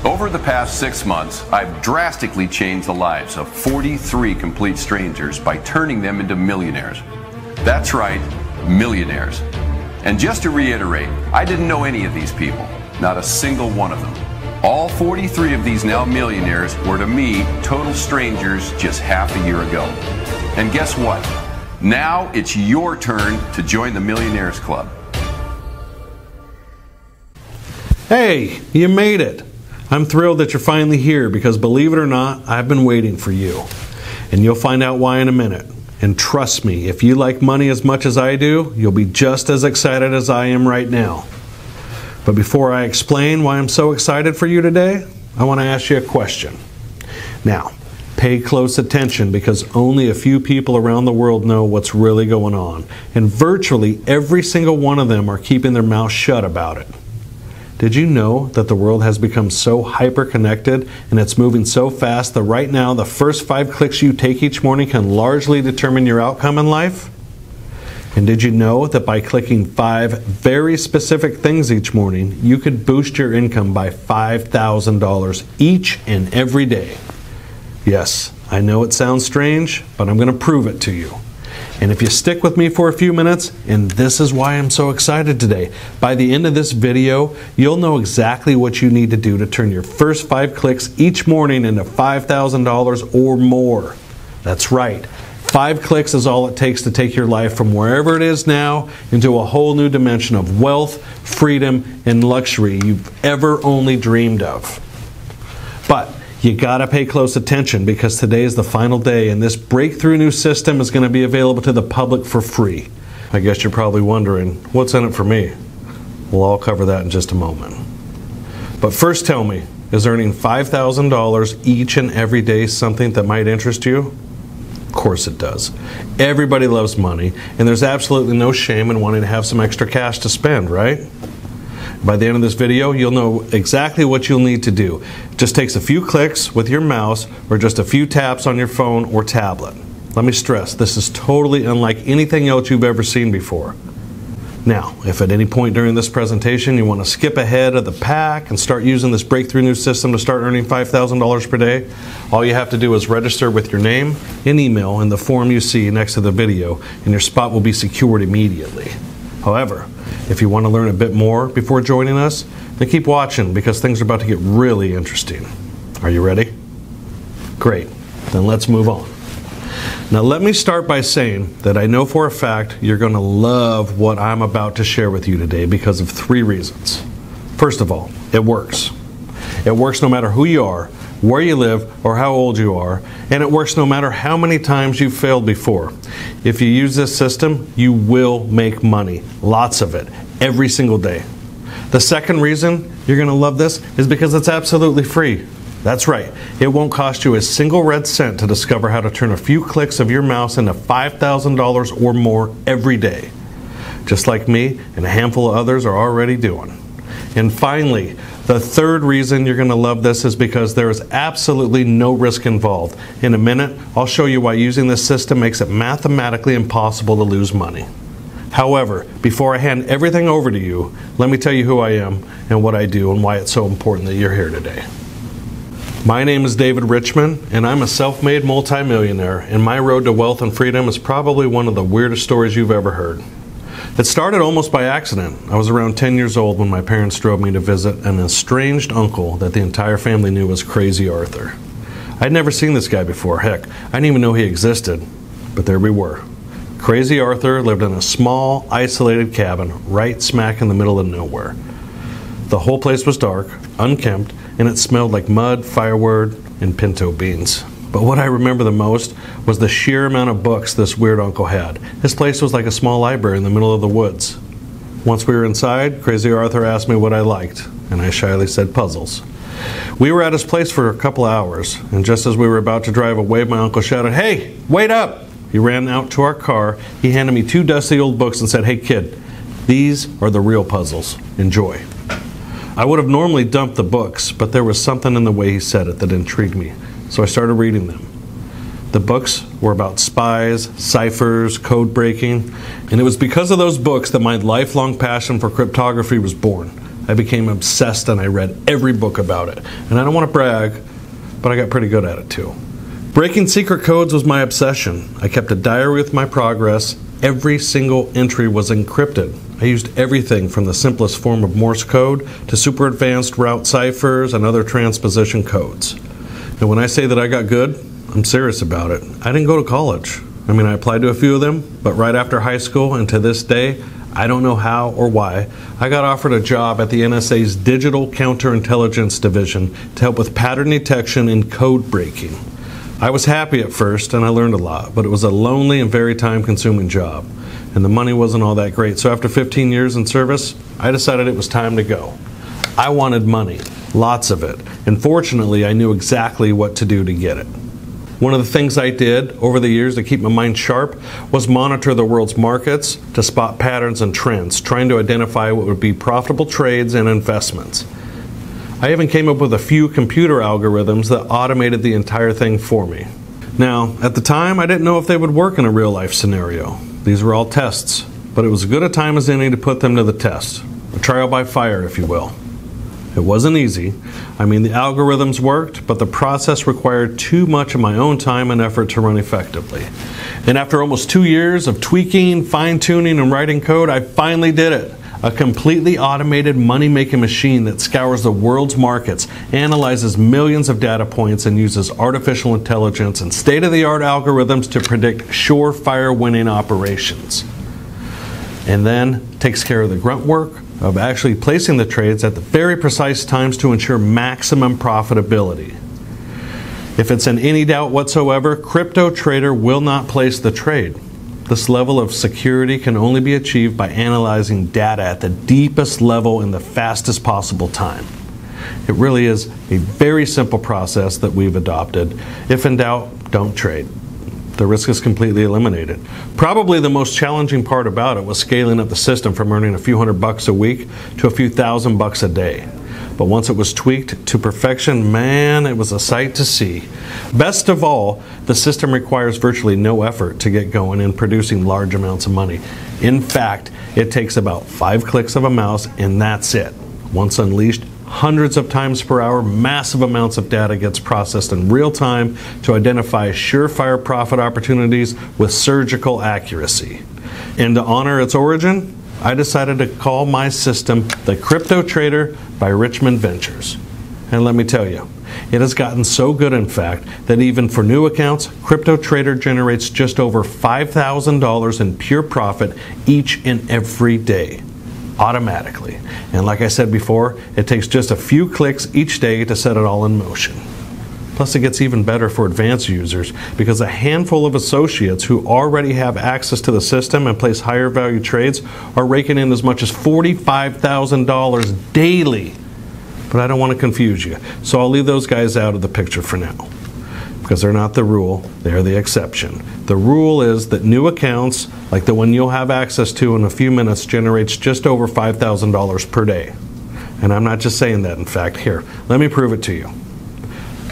Over the past 6 months, I've drastically changed the lives of 43 complete strangers by turning them into millionaires. That's right, millionaires. And just to reiterate, I didn't know any of these people, not a single one of them. All 43 of these now millionaires were to me total strangers just half a year ago. And guess what? Now it's your turn to join the Millionaires Club. Hey, you made it. I'm thrilled that you're finally here because, believe it or not, I've been waiting for you. And you'll find out why in a minute. And trust me, if you like money as much as I do, you'll be just as excited as I am right now. But before I explain why I'm so excited for you today, I want to ask you a question. Now, pay close attention because only a few people around the world know what's really going on. And virtually every single one of them are keeping their mouth shut about it. Did you know that the world has become so hyper-connected and it's moving so fast that right now the first 5 clicks you take each morning can largely determine your outcome in life? And did you know that by clicking 5 very specific things each morning, you could boost your income by $5,000 each and every day? Yes, I know it sounds strange, but I'm going to prove it to you. And if you stick with me for a few minutes, and this is why I'm so excited today, by the end of this video, you'll know exactly what you need to do to turn your first 5 clicks each morning into $5,000 or more. That's right. 5 clicks is all it takes to take your life from wherever it is now into a whole new dimension of wealth, freedom, and luxury you've ever only dreamed of. But you gotta pay close attention because today is the final day and this breakthrough new system is going to be available to the public for free. I guess you're probably wondering, what's in it for me? We'll all cover that in just a moment. But first tell me, is earning $5,000 each and every day something that might interest you? Of course it does. Everybody loves money and there's absolutely no shame in wanting to have some extra cash to spend, right? By the end of this video, you'll know exactly what you'll need to do. It just takes a few clicks with your mouse or just a few taps on your phone or tablet. Let me stress, this is totally unlike anything else you've ever seen before. Now, if at any point during this presentation you want to skip ahead of the pack and start using this breakthrough new system to start earning $5,000 per day, all you have to do is register with your name and email in the form you see next to the video, and your spot will be secured immediately. However, if you want to learn a bit more before joining us, then keep watching because things are about to get really interesting. Are you ready? Great. Then let's move on. Now let me start by saying that I know for a fact you're going to love what I'm about to share with you today because of 3 reasons. First of all, it works. It works no matter who you are, where you live, or how old you are, and it works no matter how many times you've failed before. If you use this system, you will make money. Lots of it. Every single day. The second reason you're going to love this is because it's absolutely free. That's right. It won't cost you a single red cent to discover how to turn a few clicks of your mouse into $5,000 or more every day. Just like me and a handful of others are already doing. And finally, the third reason you're going to love this is because there is absolutely no risk involved. In a minute, I'll show you why using this system makes it mathematically impossible to lose money. However, before I hand everything over to you, let me tell you who I am and what I do and why it's so important that you're here today. My name is David Richman, and I'm a self-made multimillionaire, and my road to wealth and freedom is probably one of the weirdest stories you've ever heard. It started almost by accident. I was around 10 years old when my parents drove me to visit an estranged uncle that the entire family knew was Crazy Arthur. I'd never seen this guy before. Heck, I didn't even know he existed. But there we were. Crazy Arthur lived in a small, isolated cabin right smack in the middle of nowhere. The whole place was dark, unkempt, and it smelled like mud, firewood, and pinto beans. But what I remember the most was the sheer amount of books this weird uncle had. This place was like a small library in the middle of the woods. Once we were inside, Crazy Arthur asked me what I liked, and I shyly said puzzles. We were at his place for a couple hours, and just as we were about to drive away, my uncle shouted, "Hey, wait up!" He ran out to our car, he handed me 2 dusty old books and said, "Hey kid, these are the real puzzles. Enjoy." I would have normally dumped the books, but there was something in the way he said it that intrigued me, so I started reading them. The books were about spies, ciphers, code breaking, and it was because of those books that my lifelong passion for cryptography was born. I became obsessed and I read every book about it. And I don't want to brag, but I got pretty good at it too. Breaking secret codes was my obsession. I kept a diary with my progress. Every single entry was encrypted. I used everything from the simplest form of Morse code to super advanced route ciphers and other transposition codes. And when I say that I got good, I'm serious about it. I didn't go to college. I mean, I applied to a few of them, but right after high school and to this day, I don't know how or why, I got offered a job at the NSA's Digital Counterintelligence Division to help with pattern detection and code breaking. I was happy at first and I learned a lot, but it was a lonely and very time-consuming job, and the money wasn't all that great. So after 15 years in service, I decided it was time to go. I wanted money, lots of it, and fortunately I knew exactly what to do to get it. One of the things I did over the years to keep my mind sharp was monitor the world's markets to spot patterns and trends, trying to identify what would be profitable trades and investments. I even came up with a few computer algorithms that automated the entire thing for me. Now, at the time, I didn't know if they would work in a real-life scenario. These were all tests, but it was as good a time as any to put them to the test. A trial by fire, if you will. It wasn't easy. I mean, the algorithms worked, but the process required too much of my own time and effort to run effectively. And after almost 2 years of tweaking, fine-tuning, and writing code, I finally did it. A completely automated money-making machine that scours the world's markets, analyzes millions of data points, and uses artificial intelligence and state-of-the-art algorithms to predict surefire winning operations. And then takes care of the grunt work of actually placing the trades at the very precise times to ensure maximum profitability. If it's in any doubt whatsoever, CryptoTrader will not place the trade. This level of security can only be achieved by analyzing data at the deepest level in the fastest possible time. It really is a very simple process that we've adopted. If in doubt, don't trade. The risk is completely eliminated. Probably the most challenging part about it was scaling up the system from earning a few $100 a week to a few $1,000 a day. But once it was tweaked to perfection, man, it was a sight to see. Best of all, the system requires virtually no effort to get going in producing large amounts of money. In fact, it takes about 5 clicks of a mouse and that's it. Once unleashed, hundreds of times per hour, massive amounts of data gets processed in real time to identify surefire profit opportunities with surgical accuracy. And to honor its origin, I decided to call my system the CryptoTrader by Richmond Ventures. And let me tell you, it has gotten so good, in fact, that even for new accounts, CryptoTrader generates just over $5,000 in pure profit each and every day, automatically. And like I said before, it takes just a few clicks each day to set it all in motion. Plus, it gets even better for advanced users because a handful of associates who already have access to the system and place higher value trades are raking in as much as $45,000 daily. But I don't want to confuse you, so I'll leave those guys out of the picture for now. Because they're not the rule, they're the exception. The rule is that new accounts, like the one you'll have access to in a few minutes, generates just over $5,000 per day. And I'm not just saying that, in fact. Here, let me prove it to you.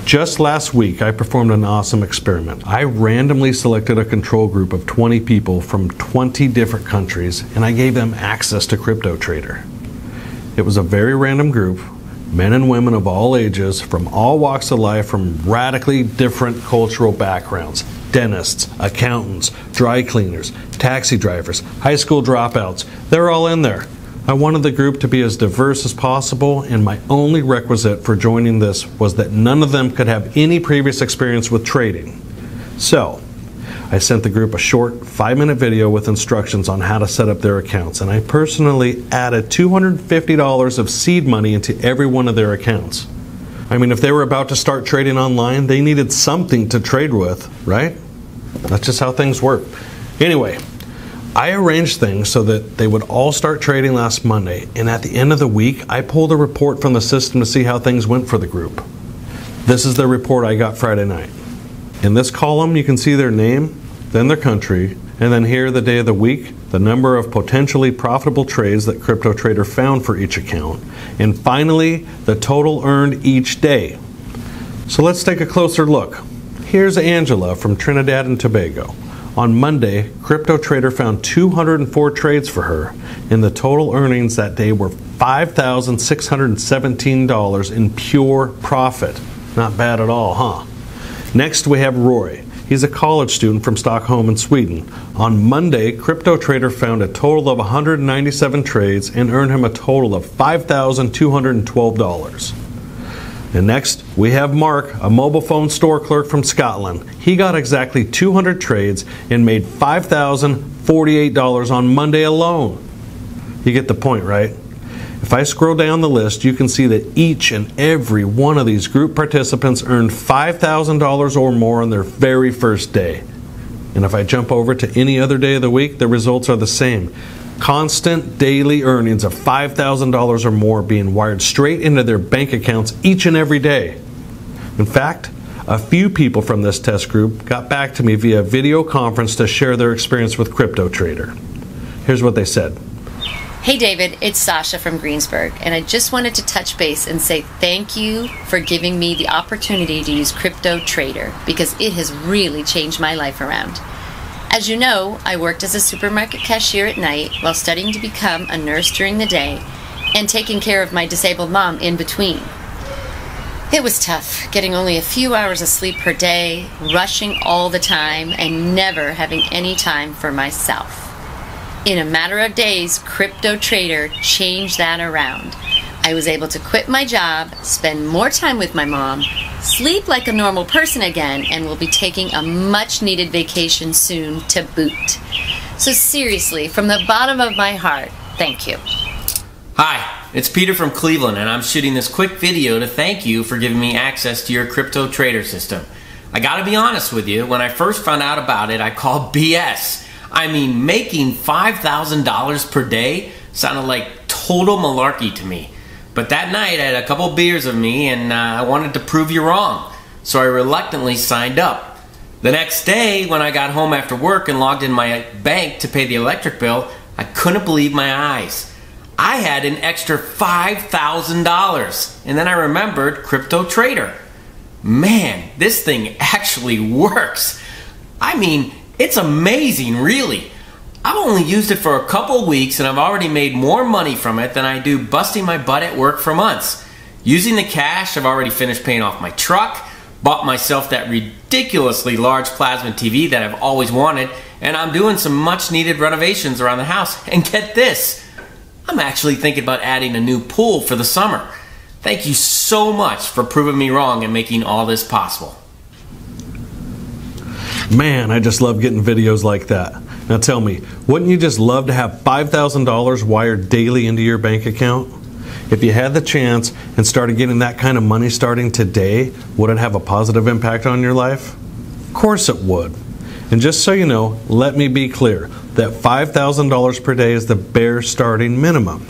Just last week, I performed an awesome experiment. I randomly selected a control group of 20 people from 20 different countries, and I gave them access to CryptoTrader. It was a very random group, men and women of all ages, from all walks of life, from radically different cultural backgrounds. Dentists, accountants, dry cleaners, taxi drivers, high school dropouts, they're all in there. I wanted the group to be as diverse as possible, and my only requisite for joining this was that none of them could have any previous experience with trading. So, I sent the group a short 5-minute video with instructions on how to set up their accounts, and I personally added $250 of seed money into every one of their accounts. I mean, if they were about to start trading online, they needed something to trade with, right? That's just how things work. Anyway, I arranged things so that they would all start trading last Monday, and at the end of the week, I pulled a report from the system to see how things went for the group. This is the report I got Friday night. In this column, you can see their name, then their country, and then here the day of the week, the number of potentially profitable trades that CryptoTrader found for each account, and finally, the total earned each day. So let's take a closer look. Here's Angela from Trinidad and Tobago. On Monday, CryptoTrader found 204 trades for her, and the total earnings that day were $5,617 in pure profit. Not bad at all, huh? Next, we have Roy. He's a college student from Stockholm in Sweden. On Monday, CryptoTrader found a total of 197 trades and earned him a total of $5,212. And next, we have Mark, a mobile phone store clerk from Scotland. He got exactly 200 trades and made $5,048 on Monday alone. You get the point, right? If I scroll down the list, you can see that each and every one of these group participants earned $5,000 or more on their very first day. And if I jump over to any other day of the week, the results are the same. Constant daily earnings of $5,000 or more being wired straight into their bank accounts each and every day. In fact, a few people from this test group got back to me via video conference to share their experience with CryptoTrader. Here's what they said. Hey David, it's Sasha from Greensburg, and I just wanted to touch base and say thank you for giving me the opportunity to use CryptoTrader because it has really changed my life around. As you know, I worked as a supermarket cashier at night while studying to become a nurse during the day and taking care of my disabled mom in between. It was tough, getting only a few hours of sleep per day, rushing all the time, and never having any time for myself. In a matter of days, CryptoTrader changed that around. I was able to quit my job, spend more time with my mom, sleep like a normal person again, and will be taking a much-needed vacation soon to boot. So seriously, from the bottom of my heart, thank you. Hi, it's Peter from Cleveland, and I'm shooting this quick video to thank you for giving me access to your CryptoTrader system. I gotta be honest with you, when I first found out about it, I called BS. I mean, making $5,000 per day sounded like total malarkey to me. But that night I had a couple beers of me and I wanted to prove you wrong, so I reluctantly signed up. The next day when I got home after work and logged in my bank to pay the electric bill, I couldn't believe my eyes. I had an extra $5,000, and then I remembered CryptoTrader. Man, this thing actually works. I mean, it's amazing, really. I've only used it for a couple weeks and I've already made more money from it than I do busting my butt at work for months. Using the cash, I've already finished paying off my truck, bought myself that ridiculously large plasma TV that I've always wanted, and I'm doing some much needed renovations around the house. And get this, I'm actually thinking about adding a new pool for the summer. Thank you so much for proving me wrong and making all this possible. Man, I just love getting videos like that. Now tell me, wouldn't you just love to have $5,000 wired daily into your bank account? If you had the chance and started getting that kind of money starting today, would it have a positive impact on your life? Of course it would. And just so you know, let me be clear that $5,000 per day is the bare starting minimum.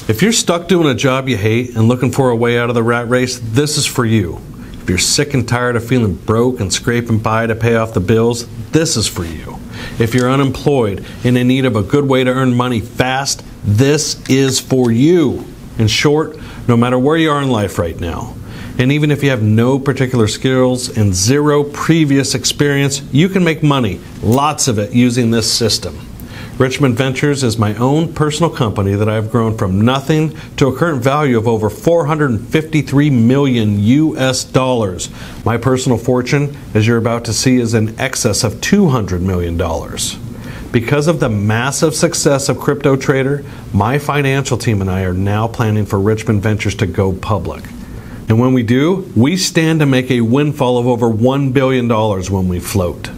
If you're stuck doing a job you hate and looking for a way out of the rat race, this is for you. If you're sick and tired of feeling broke and scraping by to pay off the bills, this is for you. If you're unemployed and in need of a good way to earn money fast, this is for you. In short, no matter where you are in life right now, and even if you have no particular skills and zero previous experience, you can make money, lots of it, using this system. Richmond Ventures is my own personal company that I've grown from nothing to a current value of over $453 million US. My personal fortune, as you're about to see, is in excess of $200 million. Because of the massive success of CryptoTrader, my financial team and I are now planning for Richmond Ventures to go public. And when we do, we stand to make a windfall of over $1 billion when we float.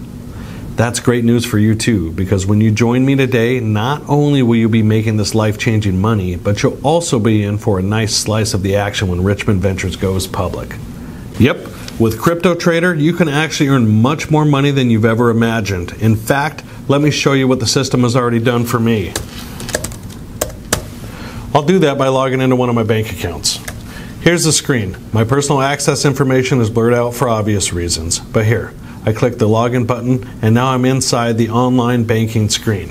That's great news for you too, because when you join me today, not only will you be making this life-changing money, but you'll also be in for a nice slice of the action when Richmond Ventures goes public. Yep, with CryptoTrader, you can actually earn much more money than you've ever imagined. In fact, let me show you what the system has already done for me. I'll do that by logging into one of my bank accounts. Here's the screen. My personal access information is blurred out for obvious reasons, but here. I click the login button and now I'm inside the online banking screen.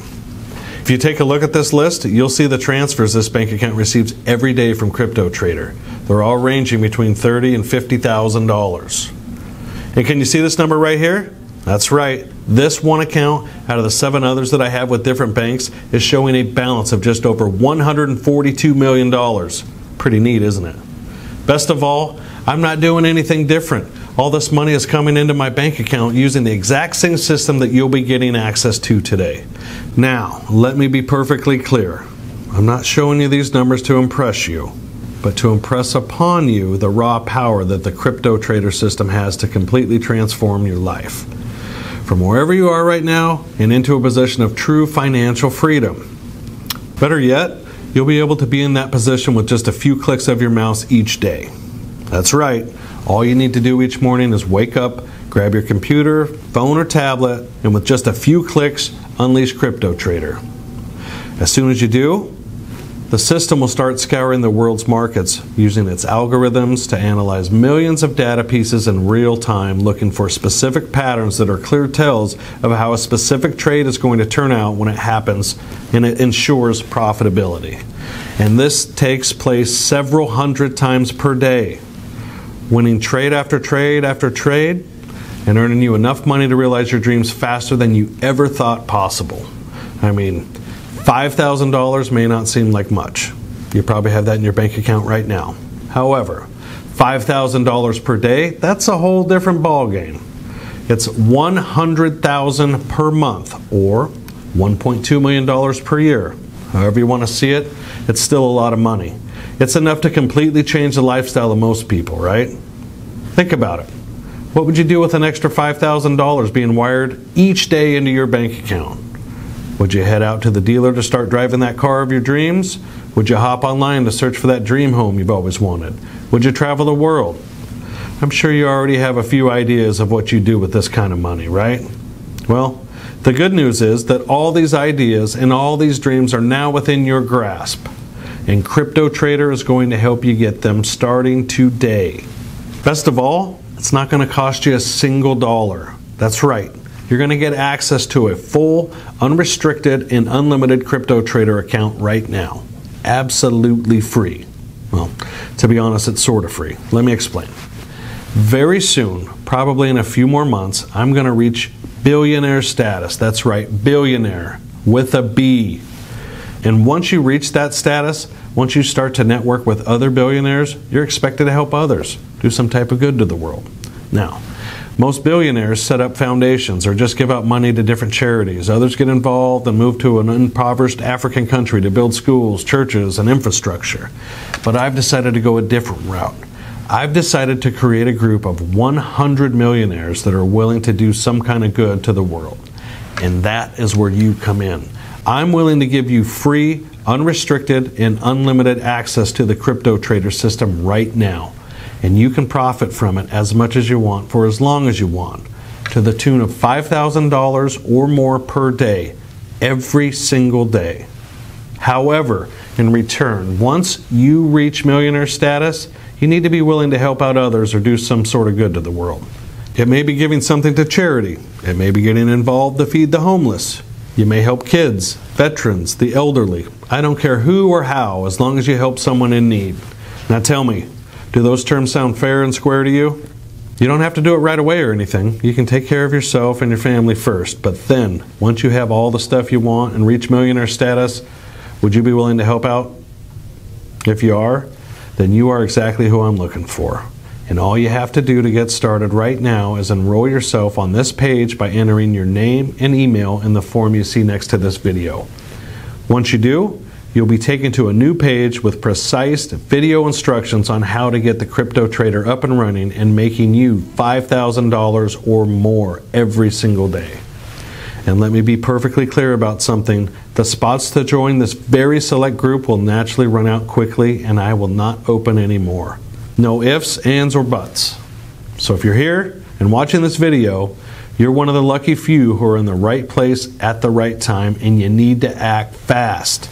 If you take a look at this list, you'll see the transfers this bank account receives every day from CryptoTrader. They're all ranging between $30,000 and $50,000. And can you see this number right here? That's right. This one account out of the 7 others that I have with different banks is showing a balance of just over $142 million. Pretty neat, isn't it? Best of all, I'm not doing anything different. All this money is coming into my bank account using the exact same system that you'll be getting access to today. Now, let me be perfectly clear. I'm not showing you these numbers to impress you, but to impress upon you the raw power that the crypto trader system has to completely transform your life. From wherever you are right now and into a position of true financial freedom. Better yet, you'll be able to be in that position with just a few clicks of your mouse each day. That's right. All you need to do each morning is wake up, grab your computer, phone, or tablet, and with just a few clicks, unleash Crypto Trader. As soon as you do, the system will start scouring the world's markets using its algorithms to analyze millions of data pieces in real time, looking for specific patterns that are clear tells of how a specific trade is going to turn out when it happens, and it ensures profitability. And this takes place several hundred times per day, winning trade after trade after trade, and earning you enough money to realize your dreams faster than you ever thought possible. I mean, $5,000 may not seem like much. You probably have that in your bank account right now. However, $5,000 per day, that's a whole different ballgame. It's $100,000 per month, or $1.2 million per year. However you want to see it, it's still a lot of money. It's enough to completely change the lifestyle of most people, right? Think about it. What would you do with an extra $5,000 being wired each day into your bank account? Would you head out to the dealer to start driving that car of your dreams? Would you hop online to search for that dream home you've always wanted? Would you travel the world? I'm sure you already have a few ideas of what you do with this kind of money, right? Well, the good news is that all these ideas and all these dreams are now within your grasp. And Crypto Trader is going to help you get them starting today. Best of all, it's not going to cost you a single dollar. That's right. You're going to get access to a full, unrestricted, and unlimited Crypto Trader account right now. Absolutely free. Well, to be honest, it's sort of free. Let me explain. Very soon, probably in a few more months, I'm going to reach billionaire status. That's right, billionaire with a B. And once you reach that status, once you start to network with other billionaires, you're expected to help others, do some type of good to the world. Now, most billionaires set up foundations or just give out money to different charities. Others get involved and move to an impoverished African country to build schools, churches, and infrastructure. But I've decided to go a different route. I've decided to create a group of 100 millionaires that are willing to do some kind of good to the world. And that is where you come in. I'm willing to give you free, unrestricted, and unlimited access to the Crypto Trader system right now. And you can profit from it as much as you want for as long as you want, to the tune of $5,000 or more per day, every single day. However, in return, once you reach millionaire status, you need to be willing to help out others or do some sort of good to the world. It may be giving something to charity. It may be getting involved to feed the homeless. You may help kids, veterans, the elderly. I don't care who or how, as long as you help someone in need. Now tell me, do those terms sound fair and square to you? You don't have to do it right away or anything. You can take care of yourself and your family first. But then, once you have all the stuff you want and reach millionaire status, would you be willing to help out? If you are, then you are exactly who I'm looking for. And all you have to do to get started right now is enroll yourself on this page by entering your name and email in the form you see next to this video. Once you do, you'll be taken to a new page with precise video instructions on how to get the Crypto Trader up and running and making you $5,000 or more every single day. And let me be perfectly clear about something. The spots to join this very select group will naturally run out quickly, and I will not open any more. No ifs, ands, or buts. So if you're here and watching this video, you're one of the lucky few who are in the right place at the right time, and you need to act fast.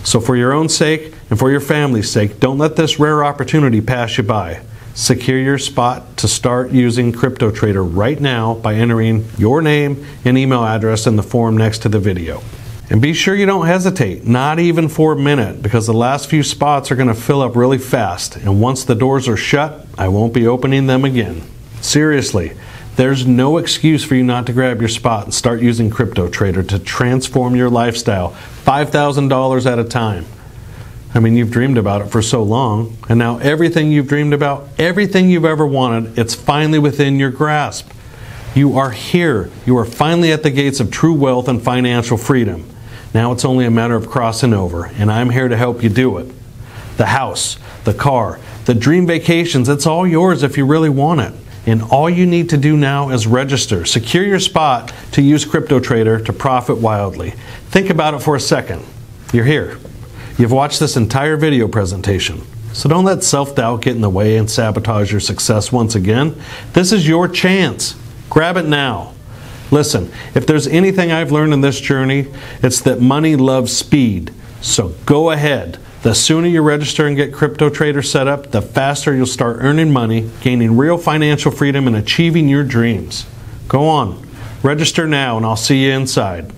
So for your own sake and for your family's sake, don't let this rare opportunity pass you by. Secure your spot to start using Crypto Trader right now by entering your name and email address in the form next to the video. And be sure you don't hesitate, not even for a minute, because the last few spots are going to fill up really fast. And once the doors are shut, I won't be opening them again. Seriously, There's no excuse for you not to grab your spot and start using CryptoTrader to transform your lifestyle $5,000 at a time. I mean, you've dreamed about it for so long, and now everything you've dreamed about, everything you've ever wanted, it's finally within your grasp. You are here. You are finally at the gates of true wealth and financial freedom. Now it's only a matter of crossing over, and I'm here to help you do it. The house, the car, the dream vacations, it's all yours if you really want it. And all you need to do now is register. Secure your spot to use CryptoTrader to profit wildly. Think about it for a second. You're here. You've watched this entire video presentation. So don't let self-doubt get in the way and sabotage your success once again. This is your chance. Grab it now. Listen, if there's anything I've learned in this journey, it's that money loves speed. So go ahead. The sooner you register and get CryptoTrader set up, the faster you'll start earning money, gaining real financial freedom, and achieving your dreams. Go on. Register now, and I'll see you inside.